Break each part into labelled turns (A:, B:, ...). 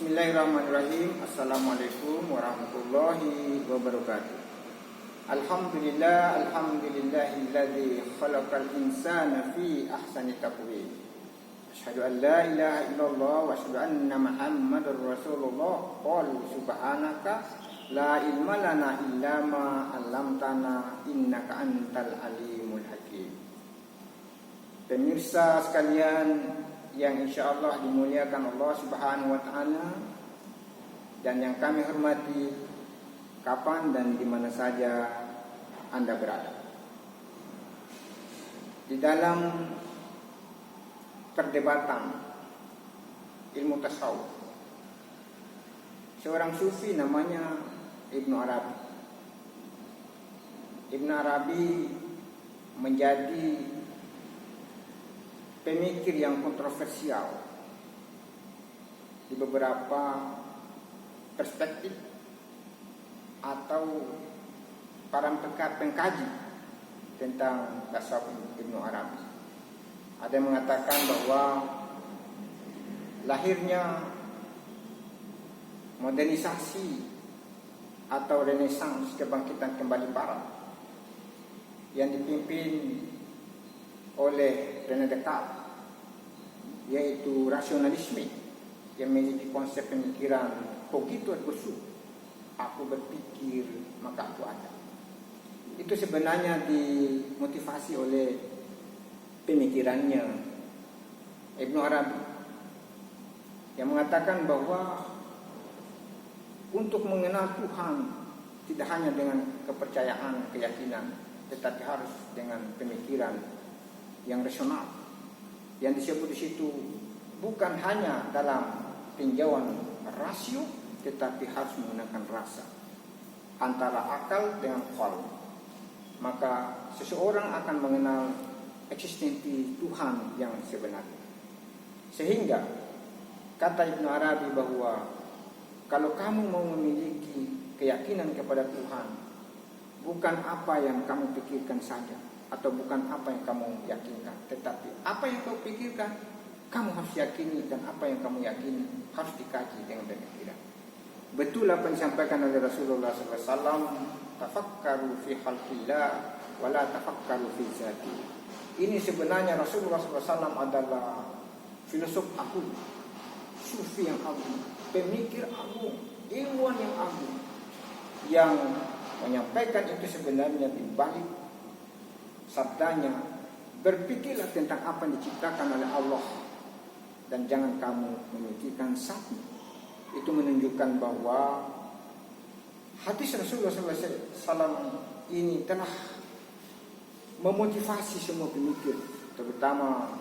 A: Bismillahirrahmanirrahim. Assalamualaikum warahmatullahi wabarakatuh. Alhamdulillahilladzi khalaqal insana fi ahsani taqwim. Asyhadu an la ilaha illallah wa asyhadu anna Muhammadar Rasulullah. Qul subhanaka la ilma lana illa ma 'allamtana innaka antal alimul hakim. Pemirsa sekalian yang insyaallah dimuliakan Allah Subhanahu wa taala dan yang kami hormati, kapan dan di mana saja Anda berada. Di dalam perdebatan ilmu tasawuf, seorang sufi namanya Ibnu Arabi. Ibnu Arabi menjadi pemikir yang kontroversial di beberapa perspektif atau para pengkaji tentang tasawuf Ibnu Arabi. Ada yang mengatakan bahwa lahirnya modernisasi atau renaissance, kebangkitan kembali barat yang dipimpin oleh René Descartes, yaitu rasionalisme yang memiliki konsep pemikiran cogito ergo sum, aku berpikir maka aku ada. Itu sebenarnya dimotivasi oleh pemikirannya Ibnu Arabi yang mengatakan bahwa untuk mengenal Tuhan tidak hanya dengan kepercayaan, keyakinan, tetapi harus dengan pemikiran yang rasional. Yang disebut di situ bukan hanya dalam tinjauan rasio, tetapi harus menggunakan rasa, antara akal dengan qalb. Maka seseorang akan mengenal eksistensi Tuhan yang sebenarnya. Sehingga kata Ibnu Arabi bahwa kalau kamu mau memiliki keyakinan kepada Tuhan, bukan apa yang kamu pikirkan saja, atau bukan apa yang kamu yakinkan, tetapi apa yang kau pikirkan kamu harus yakini, dan apa yang kamu yakini harus dikaji dengan pemikiran. Betul apa yang disampaikan oleh Rasulullah SAW, tafakkaru fi khalqillah wa la tafakkaru fi zati. Ini sebenarnya Rasulullah SAW adalah filosof agung, sufi yang agung, pemikir agung, ilmuwan yang agung, yang menyampaikan itu sebenarnya di balik sabdanya, berpikirlah tentang apa yang diciptakan oleh Allah dan jangan kamu memikirkan satu. Itu menunjukkan bahwa hadis Rasulullah SAW ini telah memotivasi semua pemikir, terutama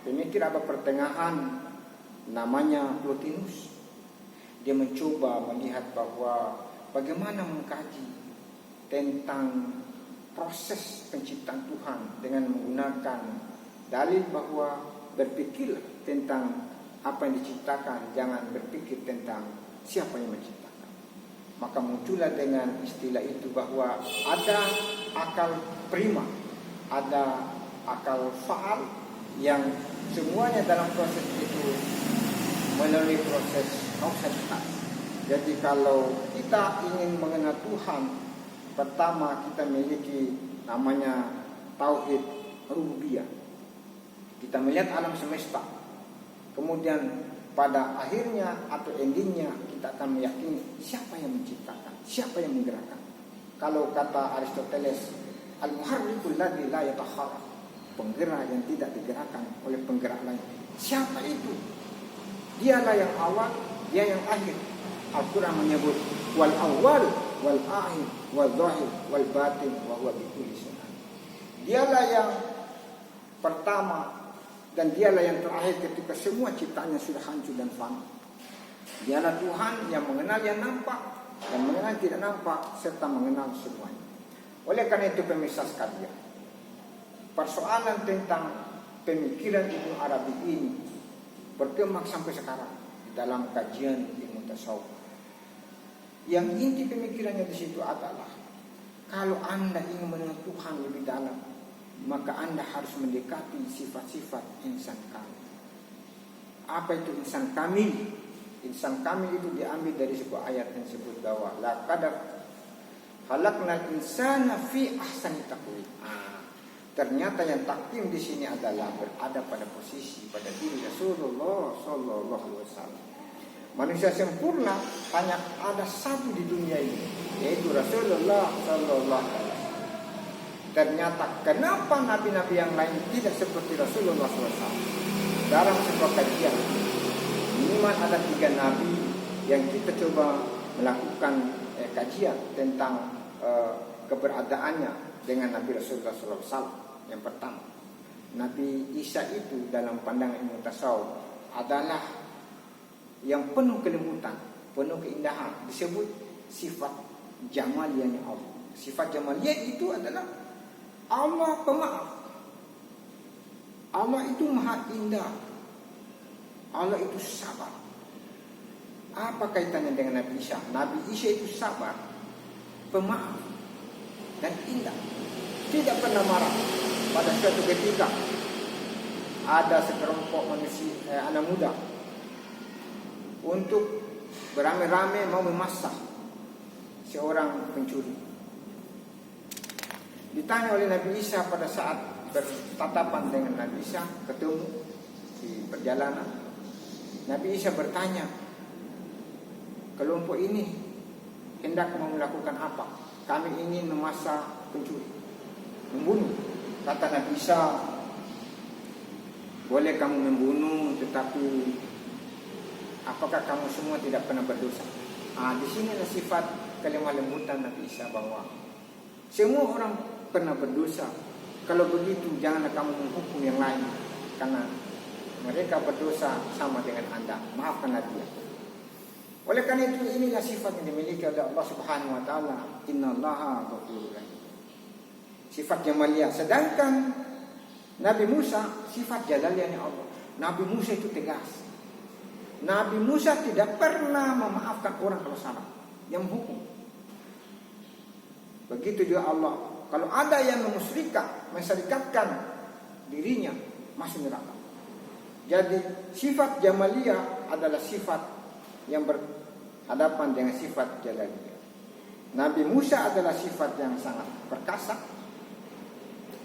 A: pemikir abad pertengahan namanya Plotinus. Dia mencoba melihat bahwa bagaimana mengkaji tentang proses penciptaan Tuhan dengan menggunakan dalil bahwa berpikir tentang apa yang diciptakan, jangan berpikir tentang siapa yang menciptakan. Maka muncullah dengan istilah itu bahwa ada akal prima, ada akal faal, yang semuanya dalam proses itu melalui proses kausalitas. Jadi kalau kita ingin mengenal Tuhan, pertama kita memiliki namanya tauhid rububiyah. Kita melihat alam semesta. Kemudian pada akhirnya atau endingnya kita akan meyakini siapa yang menciptakan, siapa yang menggerakkan. Kalau kata Aristoteles, al-muharrikul ladzi la yataharrak, penggerak yang tidak digerakkan oleh penggerak lain. Siapa itu? Dialah yang awal, dia yang akhir. Al-Quran menyebut wal awal wal akhir wal zahir wal batin wa huwa bikulli syai'. Dialah yang pertama dan dialah yang terakhir ketika semua ciptaannya sudah hancur dan fana. Dialah Tuhan yang mengenal yang nampak dan mengenal yang tidak nampak serta mengenal semuanya. Oleh karena itu pemirsa sekalian, persoalan tentang pemikiran Ibnu Arabi ini berkembang sampai sekarang dalam kajian ilmu tasawuf. Yang inti pemikirannya di situ adalah kalau Anda ingin mengenal Tuhan lebih dalam, maka Anda harus mendekati sifat-sifat insan kamil. Apa itu insan kamil? Insan kamil itu diambil dari sebuah ayat yang disebut bahwa laqad khalaqnal insana fi ahsani taqwim. Ternyata yang takdim di sini adalah berada pada posisi pada diri Rasulullah Sallallahu Alaihi Wasallam. Manusia sempurna hanya ada satu di dunia ini, yaitu Rasulullah Sallallahu Alaihi Wasallam. Ternyata kenapa nabi-nabi yang lain tidak seperti Rasulullah SAW? Dalam sebuah kajian, minimal ada 3 nabi yang kita coba melakukan kajian tentang keberadaannya dengan Nabi Rasulullah SAW. Yang pertama, Nabi Isa itu dalam pandangan ilmu tasawuf adalah yang penuh kelembutan, penuh keindahan, disebut sifat jamaliyahnya Allah. Sifat jamaliyah itu adalah Allah pemaaf. Allah itu maha indah. Allah itu sabar. Apa kaitannya dengan Nabi Isa? Nabi Isa itu sabar, pemaaf, dan indah. Tidak pernah marah. Pada suatu ketika ada sekelompok manusia, anak muda untuk beramai-ramai mau memasak seorang pencuri. Ditanya oleh Nabi Isa pada saat bertatapan dengan Nabi Isa, ketemu di perjalanan. Nabi Isa bertanya, kelompok ini hendak mau melakukan apa? Kami ingin memasak pencuri, membunuh. Kata Nabi Isa, boleh kamu membunuh, tetapi apakah kamu semua tidak pernah berdosa? Di sini ada sifat kelemah lembutan Nabi Isa, bahwa semua orang pernah berdosa. Kalau begitu janganlah kamu menghukum yang lain, karena mereka berdosa sama dengan Anda. Maafkanlah dia. Oleh karena itu, inilah sifat yang dimiliki oleh Allah Subhanahu wa taala. Innallaha ghafurur rahim. Sifat jamaliyah. Sedangkan Nabi Musa sifat jalaliyahnya Allah. Nabi Musa itu tegas. Nabi Musa tidak pernah memaafkan orang kalau salah, yang menghukum. Begitu juga Allah. Kalau ada yang menserikatkan dirinya, masuk neraka. Jadi sifat jamaliyah adalah sifat yang berhadapan dengan sifat jalaliyah. Nabi Musa adalah sifat yang sangat perkasa.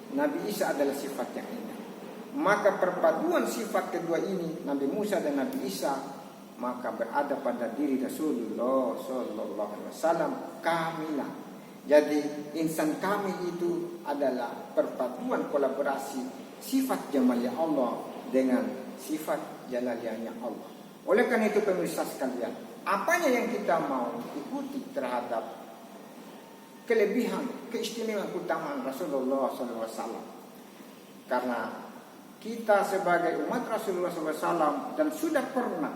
A: Nabi Isa adalah sifat yang indah. Maka perpaduan sifat kedua ini, Nabi Musa dan Nabi Isa, maka berada pada diri Rasulullah Sallallahu Alaihi Wasallam kamilah. Jadi insan kamil itu adalah perpaduan kolaborasi sifat jamaliyah Allah dengan sifat jalaliyahnya Allah. Oleh karena itu pemirsa sekalian, apanya yang kita mau ikuti terhadap kelebihan, keistimewaan, keutamaan Rasulullah SAW. Karena kita sebagai umat Rasulullah SAW dan sudah pernah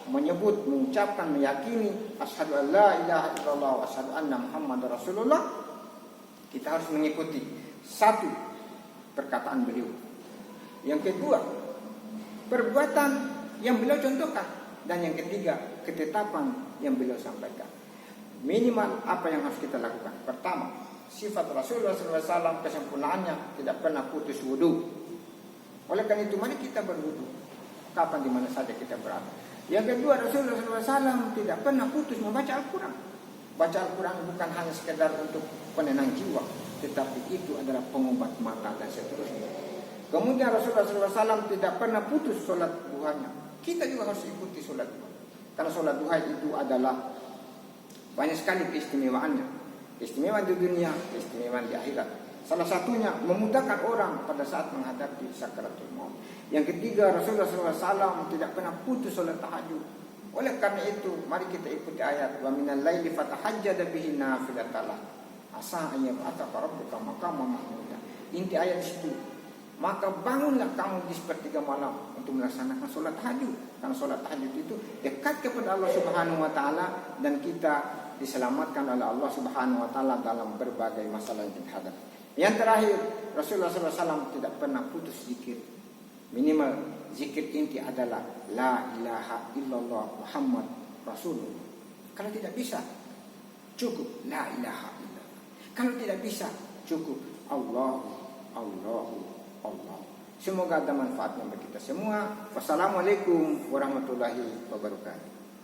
A: menyebut, mengucapkan, meyakini asyhadu an la ilaha illallah wa asyhadu anna Muhammadar Rasulullah, kita harus mengikuti satu, perkataan beliau. Yang kedua, perbuatan yang beliau contohkan. Dan yang ketiga, ketetapan yang beliau sampaikan. Minimal apa yang harus kita lakukan? Pertama, sifat Rasulullah SAW kesempurnaannya tidak pernah putus wudu. Oleh karena itu, mari kita berwudu kapan di mana saja kita berada. Yang kedua, Rasulullah SAW tidak pernah putus membaca Al-Quran. Baca Al-Quran bukan hanya sekedar untuk penenang jiwa, tetapi itu adalah pengobat mata dan seterusnya. Kemudian Rasulullah SAW tidak pernah putus sholat duhanya. Kita juga harus ikuti sholat duha, karena sholat duha itu adalah banyak sekali keistimewaannya. Keistimewaan di dunia, keistimewaan di akhirat. Salah satunya memudahkan orang pada saat menghadapi sakaratul maut. Yang ketiga, Rasulullah SAW tidak pernah putus sholat tahajud. Oleh karena itu, mari kita ikuti ayat wa minal laili fatahajjad bihi nafilatan asa ayyab'atsaka rabbuka maqaman mahmuda. Inti ayat itu, maka bangunlah kamu di sepertiga malam untuk melaksanakan sholat tahajud. Karena sholat tahajud itu dekat kepada Allah Subhanahu wa taala, dan kita diselamatkan oleh Allah Subhanahu wa taala dalam berbagai masalah yang kita hadapi. Yang terakhir, Rasulullah SAW tidak pernah putus zikir. Minimal zikir inti adalah la ilaha illallah Muhammad Rasulullah. Kalau tidak bisa, cukup la ilaha illallah. Kalau tidak bisa, cukup Allah. Semoga ada manfaatnya bagi kita semua. Wassalamualaikum warahmatullahi wabarakatuh.